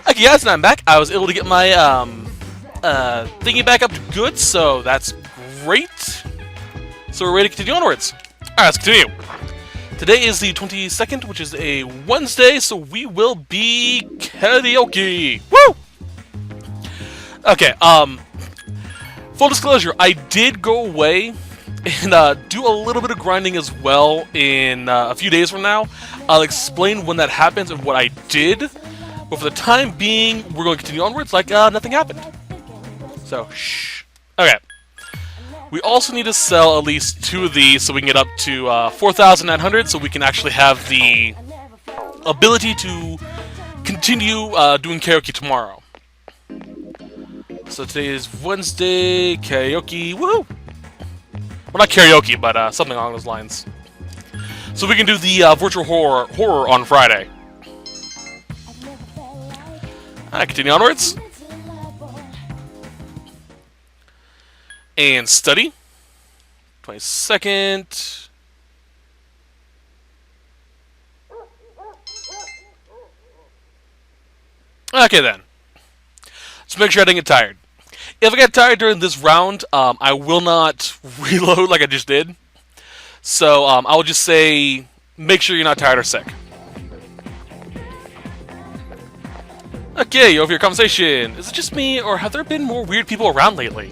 Okay, guys, and I'm back. I was able to get my thingy back up to good, so that's great. So we're ready to continue onwards. Alright, let's continue. Today is the 22nd, which is a Wednesday, so we will be karaoke. Woo! Okay, full disclosure, I did go away and do a little bit of grinding as well in a few days from now. I'll explain when that happens and what I did. But for the time being, we're going to continue onwards like nothing happened. So, shh. Okay. We also need to sell at least 2 of these so we can get up to 4,900 so we can actually have the ability to continue doing karaoke tomorrow. So today is Wednesday, karaoke, woohoo! Well, not karaoke, but something along those lines. So we can do the virtual horror on Friday. Alright, continue onwards. And study. 22nd. Okay then. Let's make sure I didn't get tired. If I get tired during this round, I will not reload like I just did. So I will just say, make sure you're not tired or sick. Okay, over your conversation. Is it just me, or have there been more weird people around lately?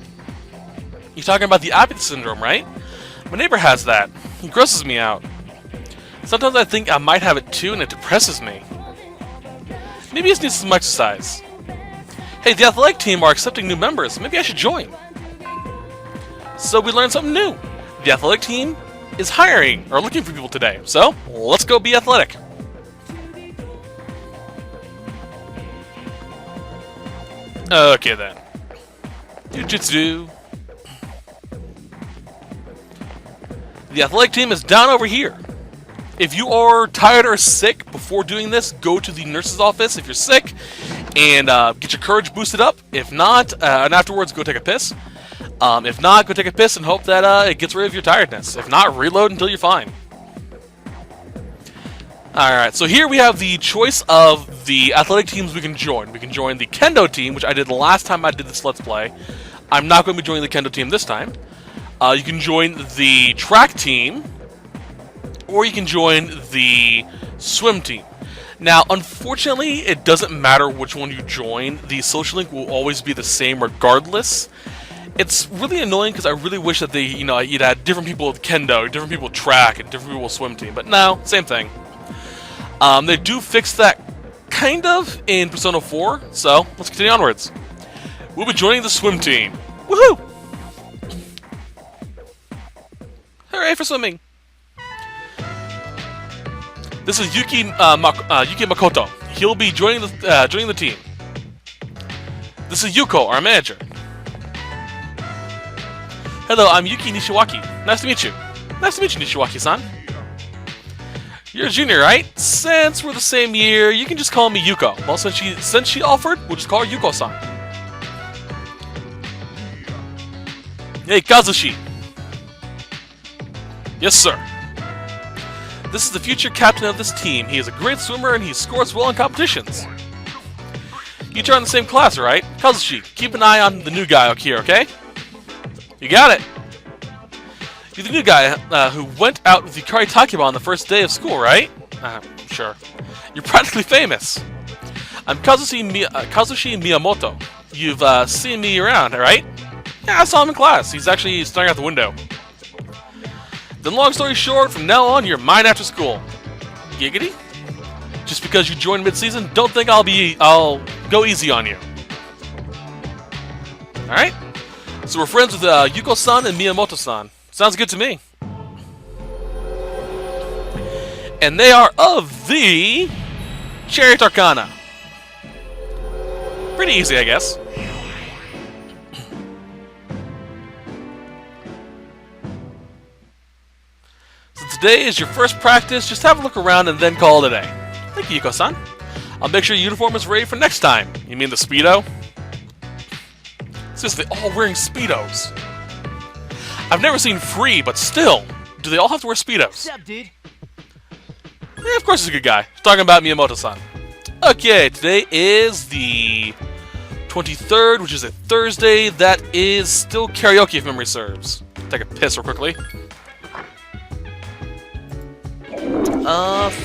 You're talking about the apathy syndrome, right? My neighbor has that. He grosses me out. Sometimes I think I might have it too, and it depresses me. Maybe he just needs some exercise. Hey, the athletic team are accepting new members. Maybe I should join. So we learned something new. The athletic team is hiring, or looking for people today. So, let's go be athletic. Okay then. Jiu-jitsu. The athletic team is down over here. If you are tired or sick before doing this, go to the nurse's office if you're sick and get your courage boosted up. If not, and afterwards go take a piss. If not, go take a piss and hope that it gets rid of your tiredness. If not, reload until you're fine. Alright, so here we have the choice of the athletic teams we can join. We can join the kendo team, which I did the last time I did this Let's Play. I'm not going to be joining the kendo team this time. You can join the track team, or you can join the swim team. Now, unfortunately, it doesn't matter which one you join. The social link will always be the same regardless. It's really annoying because I really wish that you'd had different people with kendo, different people with track, and different people with swim team. But no, same thing. They do fix that, kind of, in Persona 4, so let's continue onwards. We'll be joining the swim team. Woohoo! Hooray for swimming! This is Yuki Makoto. He'll be joining the team. This is Yuko, our manager. Hello, I'm Yuki Nishiwaki. Nice to meet you. Nice to meet you, Nishiwaki-san. You're a junior, right? Since we're the same year, you can just call me Yuko. Well, since she offered, we'll just call her Yuko-san. Hey, Kazushi. Yes, sir. This is the future captain of this team. He is a great swimmer and he scores well in competitions. You two are in the same class, right? Kazushi, keep an eye on the new guy up here, okay? You got it. You're the new guy who went out with the Karitakiba on the first day of school, right? Sure. You're practically famous. I'm Kazushi Miyamoto. You've seen me around, right? Yeah, I saw him in class. He's actually staring out the window. Then long story short, from now on, you're mine after school. Giggity? Just because you joined mid-season, don't think I'll go easy on you. Alright? So we're friends with Yuko-san and Miyamoto-san. Sounds good to me. And they are of the Chariot Arcana. Pretty easy, I guess. So today is your first practice. Just have a look around and then call it a day. Thank you, Yuko-san. I'll make sure your uniform is ready for next time. You mean the Speedo? Seriously, all wearing Speedos. I've never seen Free, but still, do they all have to wear Speedos? What's up, dude? Yeah, of course he's a good guy. Talking about Miyamoto-san. Okay, today is the 23rd, which is a Thursday. That is still karaoke, if memory serves. Take a piss real quickly.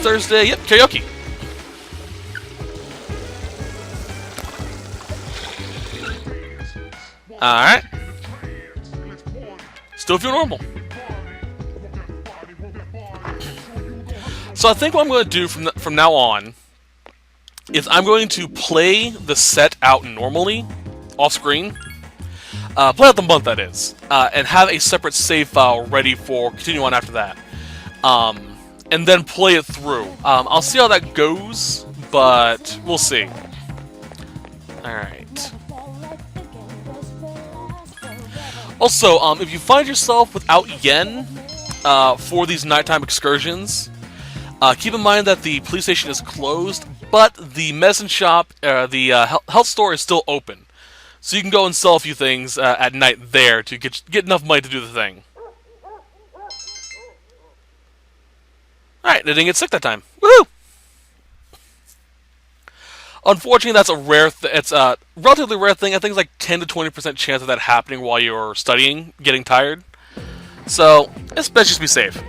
Thursday, yep, karaoke. Alright. Still feel normal. So I think what I'm going to do from now on is I'm going to play the set out normally, off screen. Play out the month, that is. And have a separate save file ready for continue on after that. And then play it through. I'll see how that goes, but we'll see. Alright. Also, if you find yourself without yen for these nighttime excursions, keep in mind that the police station is closed, but the medicine shop, the health store is still open. So you can go and sell a few things at night there to get enough money to do the thing. Alright, they didn't get sick that time. Woohoo! Unfortunately, that's a it's a relatively rare thing. I think it's like 10 to 20% chance of that happening while you're studying, getting tired. So, it's best just be safe.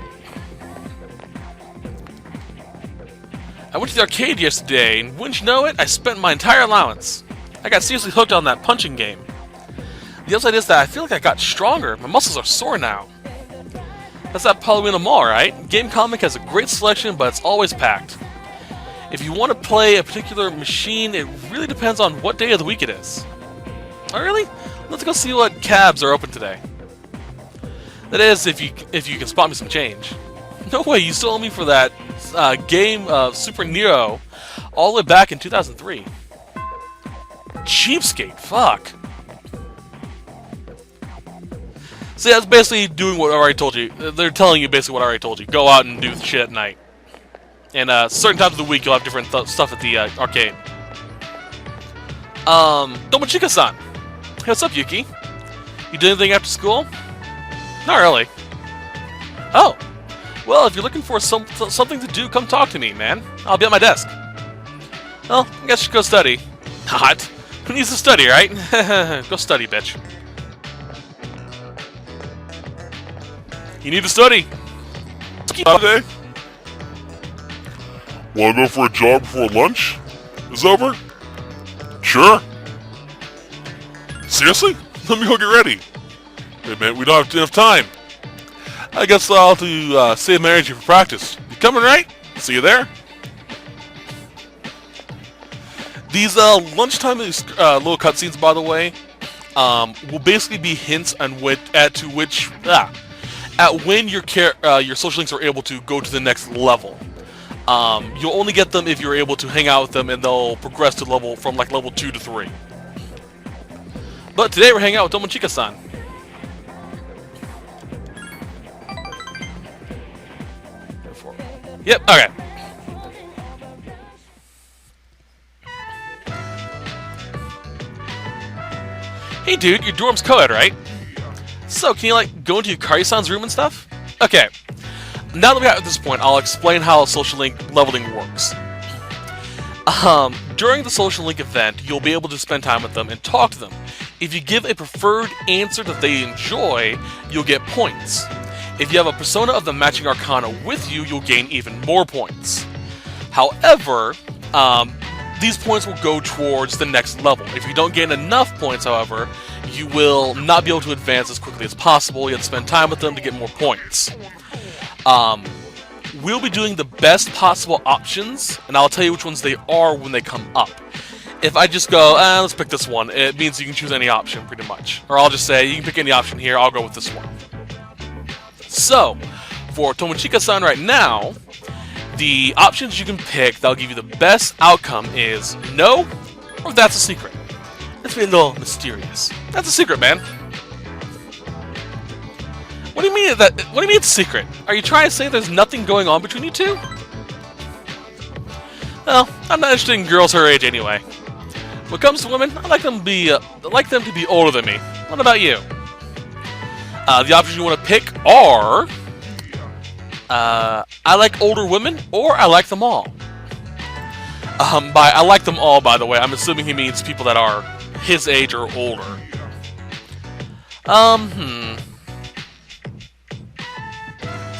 I went to the arcade yesterday, and wouldn't you know it, I spent my entire allowance. I got seriously hooked on that punching game. The upside is that I feel like I got stronger. My muscles are sore now. That's at Palomino Mall, right? Game Comic has a great selection, but it's always packed. If you want to play a particular machine, it really depends on what day of the week it is. Oh, really? Let's go see what cabs are open today. That is, if you can spot me some change. No way, you still owe me for that game of Super Nero all the way back in 2003. Cheapskate, fuck. So yeah, it's basically doing what I already told you. They're telling you basically what I already told you. Go out and do shit at night. And certain times of the week, you'll have different stuff at the arcade. Tomochika-san. Hey, what's up, Yuki? You do anything after school? Not really. Oh. Well, if you're looking for something to do, come talk to me, man. I'll be at my desk. Well, I guess you should go study. Not. Who needs to study, right? Go study, bitch. You need to study. Okay. Wanna go for a jog before lunch is over? Sure. Seriously? Let me go get ready. Hey man, we don't have enough time. I guess I'll have to save my energy for practice. You coming, right? See you there. These lunchtime little cutscenes, by the way, will basically be hints on at when your social links are able to go to the next level. You'll only get them if you're able to hang out with them, and they'll progress to from level 2 to 3. But today we're hanging out with Tomochika-san. Yep, okay. Hey dude, your dorm's co-ed, right? So, can you go into Yukari-san's room and stuff? Okay. Now that we're at this point, I'll explain how social link leveling works. During the social link event, you'll be able to spend time with them and talk to them. If you give a preferred answer that they enjoy, you'll get points. If you have a persona of the matching arcana with you, you'll gain even more points. However, these points will go towards the next level. If you don't gain enough points, however, you will not be able to advance as quickly as possible. You have to spend time with them to get more points. We'll be doing the best possible options, and I'll tell you which ones they are when they come up. If I just go, let's pick this one, it means you can choose any option, pretty much. Or I'll just say, you can pick any option here, I'll go with this one. So, for Tomochika-san right now, the options you can pick that'll give you the best outcome is no, or that's a secret. Let's be a little mysterious. That's a secret, man. What do you mean it's a secret? Are you trying to say there's nothing going on between you two? Well, I'm not interested in girls her age anyway. When it comes to women, I like them to be older than me. What about you? The options you want to pick are I like older women, or I like them all. By I like them all, by the way. I'm assuming he means people that are his age or older.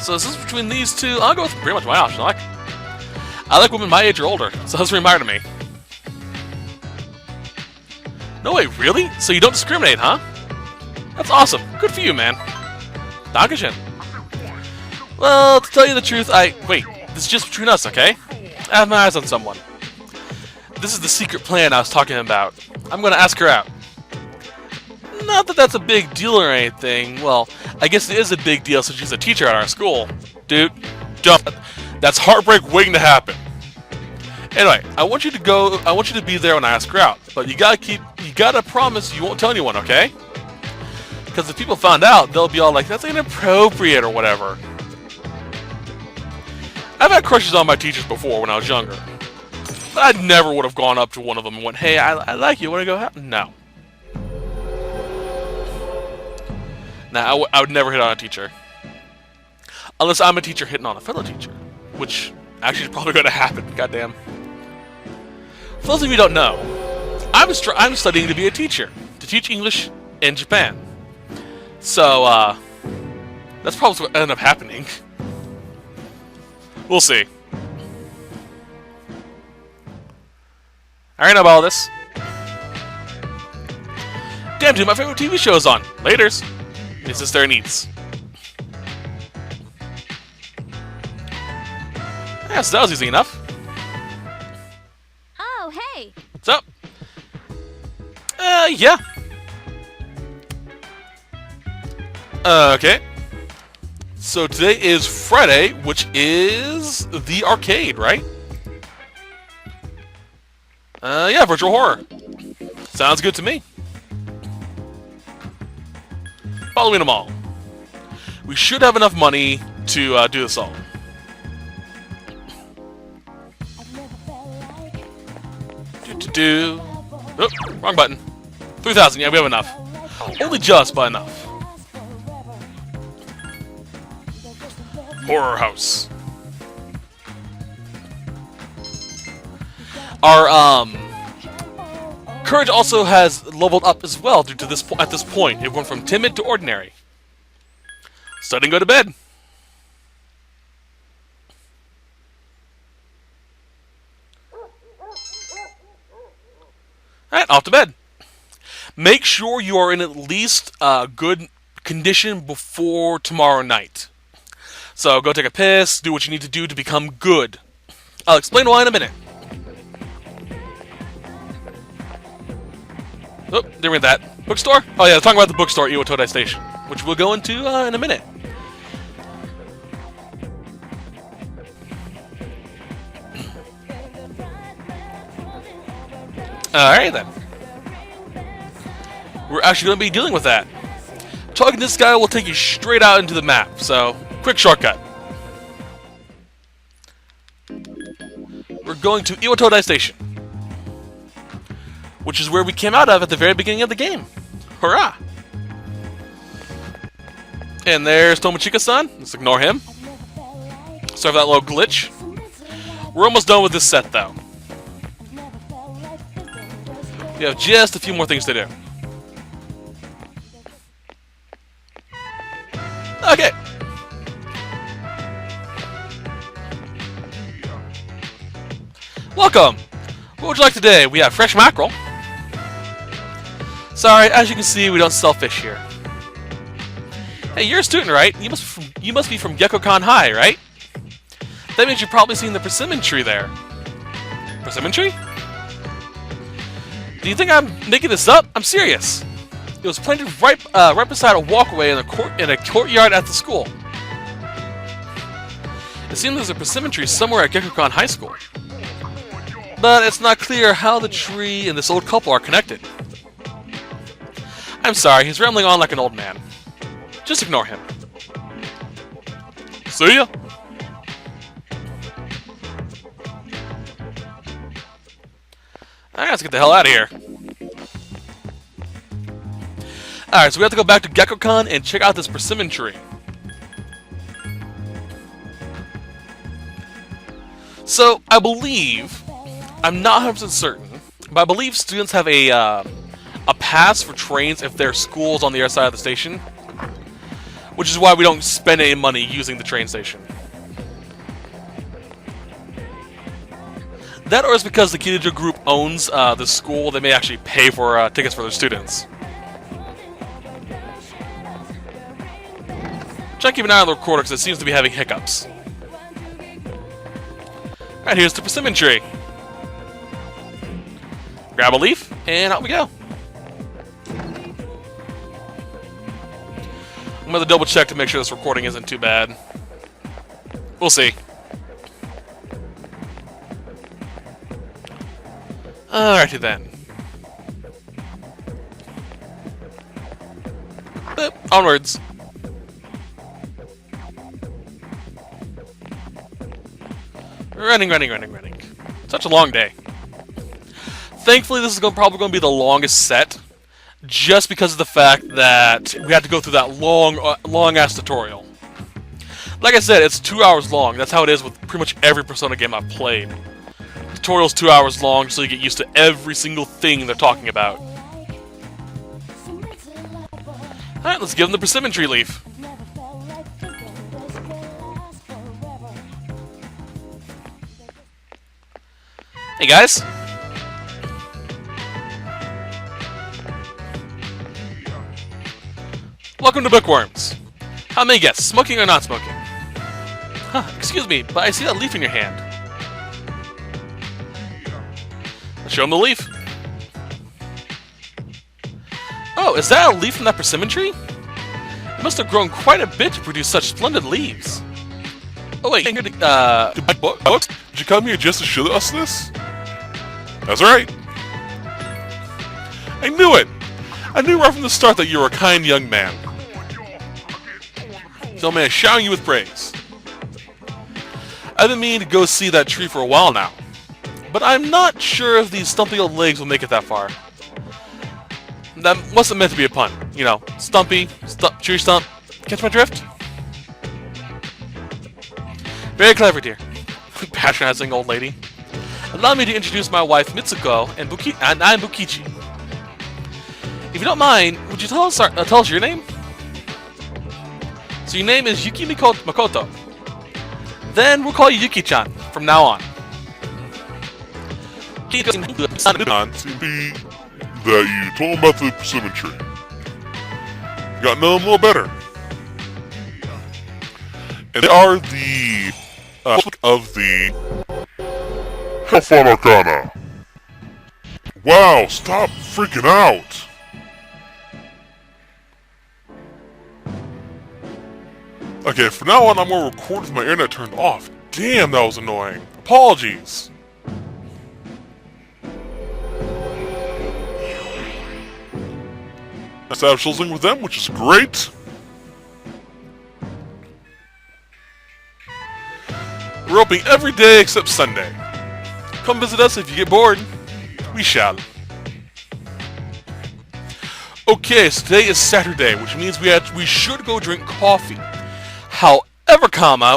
So is this between these two? I'll go with pretty much my option. I like women my age or older, so that's a reminder to me. No way, really? So you don't discriminate, huh? That's awesome. Good for you, man. Dankeschön. Well, to tell you the truth, wait, this is just between us, okay? I have my eyes on someone. This is the secret plan I was talking about. I'm gonna ask her out. Not that that's a big deal or anything. Well, I guess it is a big deal since she's a teacher at our school. Dude, don't. That's heartbreak waiting to happen. Anyway, I want you to be there when I ask her out. But you gotta promise you won't tell anyone, okay? Because if people found out, they'll be all like, that's inappropriate or whatever. I've had crushes on my teachers before when I was younger. But I never would have gone up to one of them and went, hey, I like you, want to go out? No. Nah, I would never hit on a teacher. Unless I'm a teacher hitting on a fellow teacher. Which actually is probably going to happen, goddamn. For those of you who don't know, I'm studying to be a teacher. To teach English in Japan. So, that's probably what ended up happening. We'll see. I already know about all this. Damn, dude, my favorite TV show is on. Laters. Is this their needs? Yeah, so that was easy enough. Oh, hey. What's up? Yeah. Okay. So today is Friday, which is the arcade, right? Yeah, virtual horror. Sounds good to me. Following them all. We should have enough money to do this all. Oh, wrong button. 3,000, yeah, we have enough. Only just, but enough. Horror house. Our courage also has leveled up as well due to this at this point. It went from timid to ordinary. Study and go to bed. Alright, off to bed. Make sure you are in at least good condition before tomorrow night. So go take a piss, do what you need to do to become good. I'll explain why in a minute. Oh, didn't read that. Bookstore? Oh yeah, talking about the bookstore at Iwatodai Station, which we'll go into in a minute. Alright then. We're actually going to be dealing with that. Talking to this guy will take you straight out into the map, so quick shortcut. We're going to Iwatodai Station, which is where we came out of at the very beginning of the game. Hurrah! And there's Tomochika-san. Let's ignore him. Sorry for that little glitch. We're almost done with this set, though. We have just a few more things to do. Okay. Welcome! What would you like today? We have fresh mackerel. Sorry, as you can see, we don't sell fish here. Hey, you're a student, right? You must be from Gekkokan High, right? That means you've probably seen the persimmon tree there. Persimmon tree? Do you think I'm making this up? I'm serious. It was planted right beside a walkway in a courtyard at the school. It seems there's a persimmon tree somewhere at Gekkokan High School. But it's not clear how the tree and this old couple are connected. I'm sorry, he's rambling on like an old man. Just ignore him. See ya! Alright, let's get the hell out of here. Alright, so we have to go back to Gekkokan and check out this persimmon tree. So, I believe I'm not 100% certain, but I believe students have a pass for trains if their school's on the other side of the station, which is why we don't spend any money using the train station. That, or it's because the Kidjo group owns the school, they may actually pay for tickets for their students. Try to keep an eye on the recorder because it seems to be having hiccups. Alright, here's the persimmon tree. Grab a leaf, and out we go. I'm going to double check to make sure this recording isn't too bad. We'll see. Alrighty then. Onwards. Running. Such a long day. Thankfully, this is probably going to be the longest set, just because of the fact that we had to go through that long-ass tutorial. Like I said, it's 2 hours long. That's how it is with pretty much every Persona game I've played. The tutorial's 2 hours long, so you get used to every single thing they're talking about. Alright, let's give them the persimmon tree leaf. Hey guys! Welcome to Bookworms. How many guess, smoking or not smoking? Huh, excuse me, but I see that leaf in your hand. Let's show him the leaf. Oh, is that a leaf from that persimmon tree? It must have grown quite a bit to produce such splendid leaves. Oh wait, Alex, did you come here just to show us this? That's right. I knew it! I knew right from the start that you were a kind young man. So man, showering you with praise. I've been meaning to go see that tree for a while now, but I'm not sure if these stumpy old legs will make it that far. That wasn't meant to be a pun. You know, stumpy, tree stump. Catch my drift? Very clever, dear. Patronizing old lady. Allow me to introduce my wife Mitsuko and I'm Bukichi. If you don't mind, would you tell us your name? So your name is Yuki Makoto. Then we'll call you Yuki-chan from now on. On to be that you told him about the persimmon tree. You got to know them a little better. And they are the of the Hellfire Arcana. Wow, stop freaking out. Okay, from now on I'm going to record with my internet turned off. Damn, that was annoying. Apologies. I started closing with them, which is great. We're open every day except Sunday. Come visit us if you get bored. We shall. Okay, so today is Saturday, which means we should go drink coffee. However,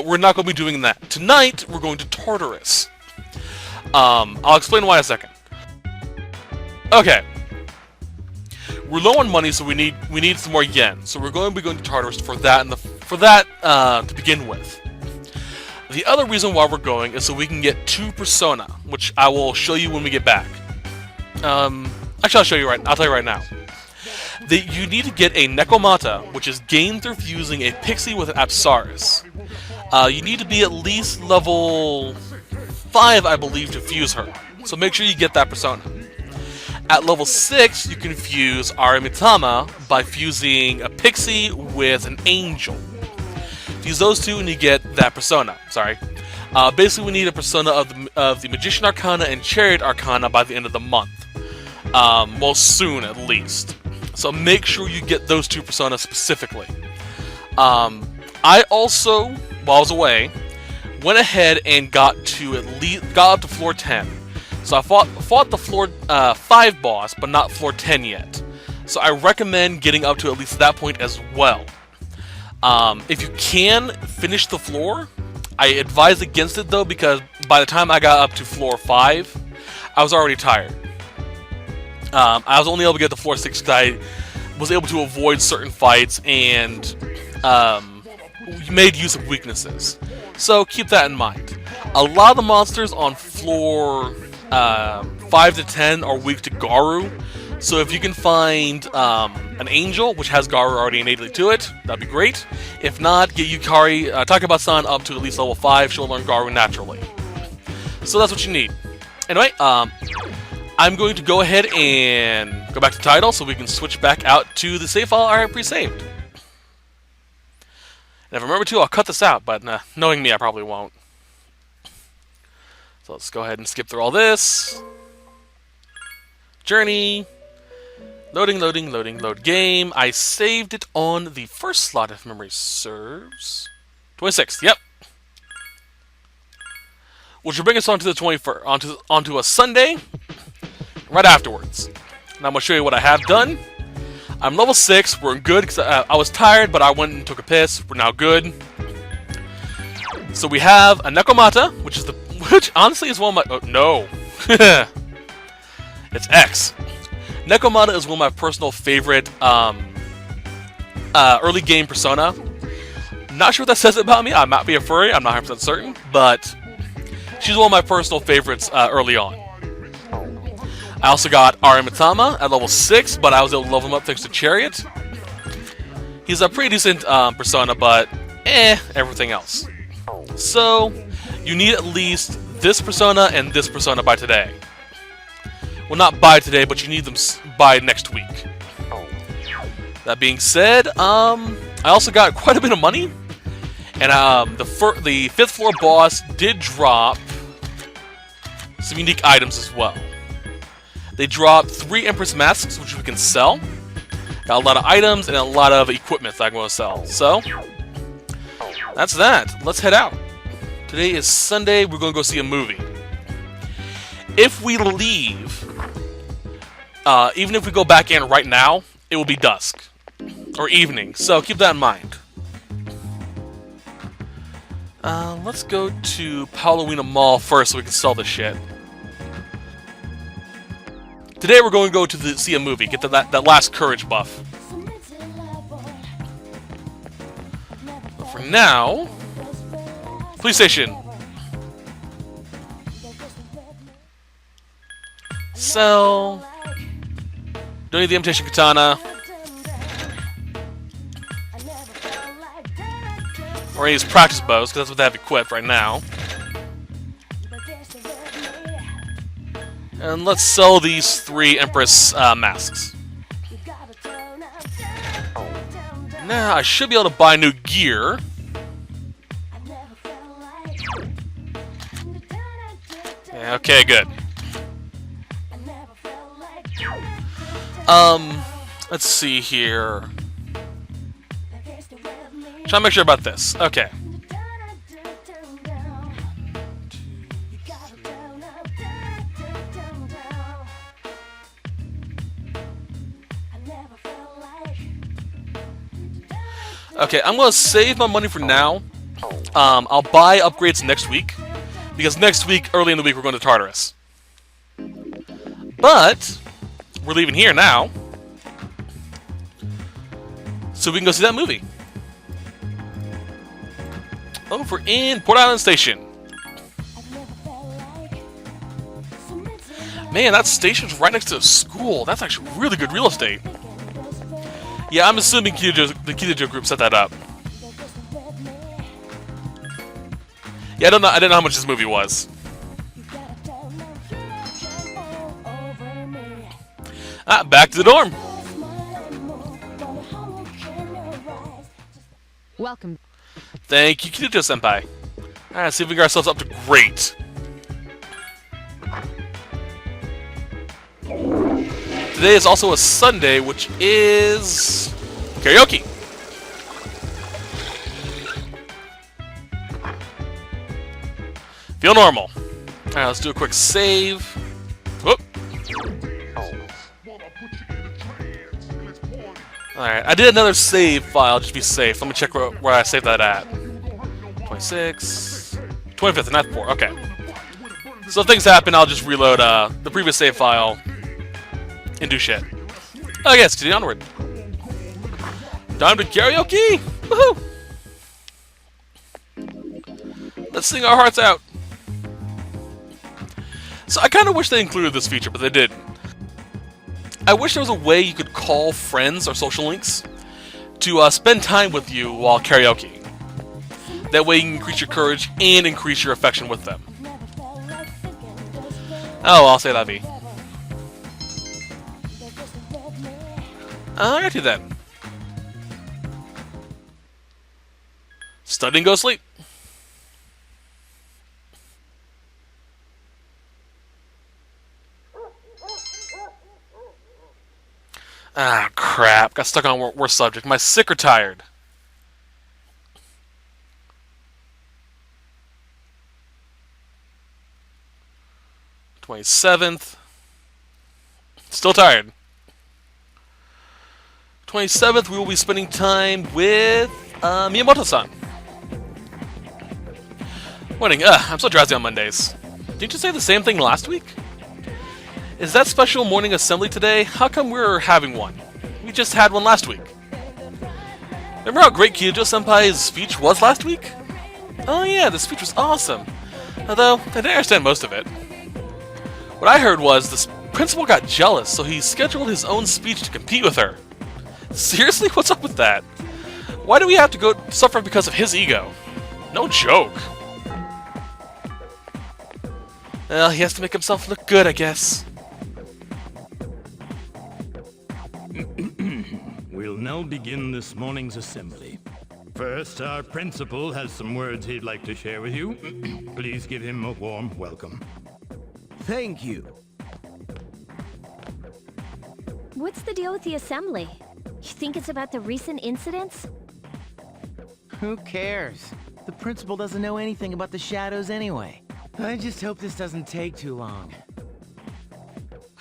we're not going to be doing that. Tonight, we're going to Tartarus. I'll explain why in a second. Okay. We're low on money, so we need some more yen. So we're going to be going to Tartarus for that to begin with. The other reason why we're going is so we can get 2 Persona, which I will show you when we get back. Actually, I'll show you I'll tell you right now. You need to get a Nekomata, which is gained through fusing a Pixie with an Apsaris. You need to be at least level 5, I believe, to fuse her. So make sure you get that Persona. At level 6, you can fuse Aramitama by fusing a Pixie with an Angel. Fuse those two and you get that Persona. Sorry. Basically, we need a Persona of the Magician Arcana and Chariot Arcana by the end of the month. Well, soon at least. So make sure you get those 2 Personas specifically. I also, while I was away, went ahead and got up to floor 10. So I fought the floor 5 boss, but not floor 10 yet. So I recommend getting up to at least that point as well. If you can finish the floor, I advise against it though, because by the time I got up to floor 5, I was already tired. I was only able to get to floor 6 because I was able to avoid certain fights and made use of weaknesses. So keep that in mind. A lot of the monsters on floor 5 to 10 are weak to Garu. So if you can find an angel, which has Garu already innately to it, that'd be great. If not, get Yukari Takaba-san up to at least level 5. She'll learn Garu naturally. So that's what you need. Anyway, I'm going to go ahead and go back to title so we can switch back out to the save file I already pre-saved. And if I remember to, I'll cut this out, but knowing me, I probably won't. So let's go ahead and skip through all this. Journey. Loading, loading, loading, load game. I saved it on the first slot, if memory serves. 26th, yep. Which will bring us on to the 21st, onto a Sunday, right afterwards. And I'm going to show you what I have done. I'm level 6, we're good, because I was tired, but I went and took a piss. We're now good. So we have a Nekomata, which honestly is one of my... Oh, no. It's X. Nekomata is one of my personal favorite early game persona. Not sure what that says about me. I might be a furry, I'm not 100% certain, but she's one of my personal favorites early on. I also got Arimitama at level 6, but I was able to level him up thanks to Chariot. He's a pretty decent persona, but everything else. So, you need at least this persona and this persona by today. Well, not by today, but you need them by next week. That being said, I also got quite a bit of money. And the 5th floor boss did drop some unique items as well. They dropped 3 Empress masks, which we can sell. Got a lot of items and a lot of equipment that I'm going to sell. So, that's that. Let's head out. Today is Sunday. We're going to go see a movie. If we leave, even if we go back in right now, it will be dusk. Or evening. So, keep that in mind. Let's go to Palomino Mall first so we can sell this shit. Today we're going to go to see a movie, get that last courage buff. But for now, police station. Sell. Don't need the imitation katana. Or any of these practice bows, because that's what they have equipped right now. And let's sell these 3 Empress masks. Now, I should be able to buy new gear. Yeah, okay, good. Let's see here. Trying to make sure about this. Okay. Okay, I'm going to save my money for now. I'll buy upgrades next week. Because next week, early in the week, we're going to Tartarus. But, we're leaving here now. So we can go see that movie. Over in Port Island Station. Man, that station's right next to a school. That's actually really good real estate. Yeah, I'm assuming the Kitajo group set that up. Yeah, I didn't know how much this movie was. Back to the dorm. Welcome. Thank you, Kitajo-senpai. Alright, let's see if we get ourselves up to great. Today is also a Sunday, which is karaoke. Feel normal. Alright, let's do a quick save. Whoop. Alright, I did another save file just to be safe. Let me check where I saved that at. 26. 25th, and that's 4. Okay. So if things happen, I'll just reload the previous save file and do shit. I guess, continue onward. Time to karaoke! Woohoo! Let's sing our hearts out. So I kind of wish they included this feature, but they didn't. I wish there was a way you could call friends or social links to spend time with you while karaoke. That way you can increase your courage and increase your affection with them. Oh, I'll say la vie. I got you then. Study and go to sleep. Ah, crap. Got stuck on worst subject. Am I sick or tired? '27th. Still tired. 27th, we will be spending time with Miyamoto-san. Morning. I'm so drowsy on Mondays. Didn't you say the same thing last week? Is that special morning assembly today? How come we're having one? We just had one last week. Remember how great Kyoto-senpai's speech was last week? Oh yeah, the speech was awesome. Although, I didn't understand most of it. What I heard was the principal got jealous, so he scheduled his own speech to compete with her. Seriously? What's up with that? Why do we have to go suffer because of his ego? No joke. Well, he has to make himself look good, I guess. We'll now begin this morning's assembly. First, our principal has some words he'd like to share with you. Please give him a warm welcome. Thank you. What's the deal with the assembly? You think it's about the recent incidents? Who cares? The principal doesn't know anything about the shadows anyway. I just hope this doesn't take too long.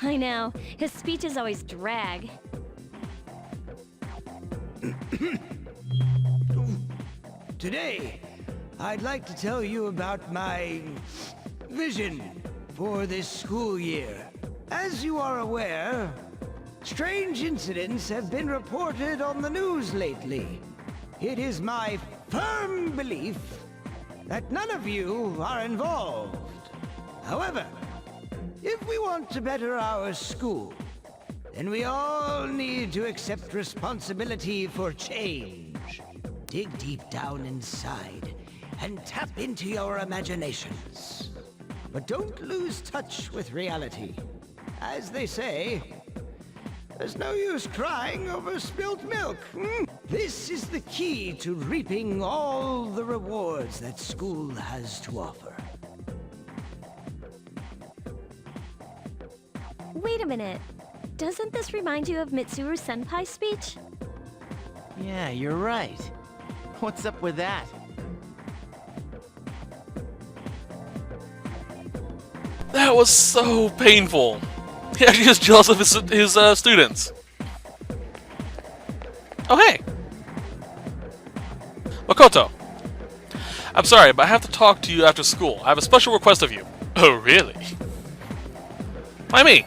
I know. His speeches always drag. Today, I'd like to tell you about my vision for this school year. As you are aware, strange incidents have been reported on the news lately. It is my firm belief that none of you are involved. However, if we want to better our school, then we all need to accept responsibility for change. Dig deep down inside and tap into your imaginations. But don't lose touch with reality. As they say, there's no use crying over spilt milk. This is the key to reaping all the rewards that school has to offer. Wait a minute. Doesn't this remind you of Mitsuru Senpai's speech? Yeah, you're right. What's up with that? That was so painful. He actually is jealous of his students. Oh, hey. Makoto. I'm sorry, but I have to talk to you after school. I have a special request of you. Oh, really? Why me?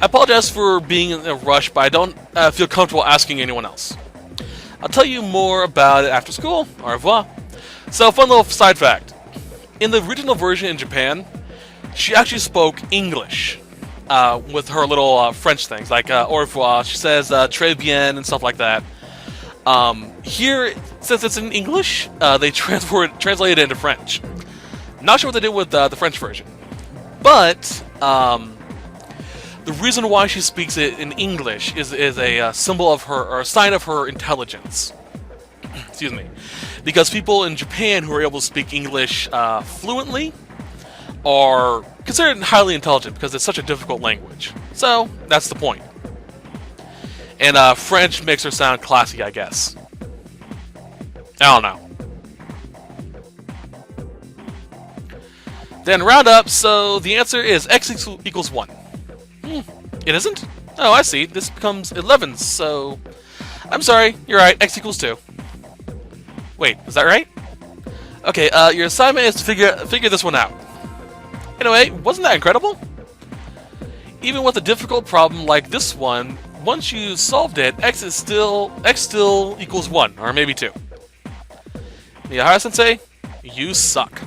I apologize for being in a rush, but I don't feel comfortable asking anyone else. I'll tell you more about it after school. Au revoir. So, fun little side fact. In the original version in Japan, she actually spoke English with her little French things, like au revoir. She says très bien and stuff like that. Here, since it's in English, they translate it into French. Not sure what they did with the French version. But the reason why she speaks it in English is a symbol of her, or a sign of her intelligence. Excuse me. Because people in Japan who are able to speak English fluently are considered highly intelligent because it's such a difficult language. So, that's the point. And French makes her sound classy, I guess. I don't know. Then round up, so the answer is x equals 1. It isn't? Oh, I see. This becomes 11, so... I'm sorry, you're right, x equals 2. Wait, is that right? Okay, your assignment is to figure this one out. Anyway, wasn't that incredible? Even with a difficult problem like this one, once you solved it, x still equals 1, or maybe 2. Miyahara-sensei, you suck.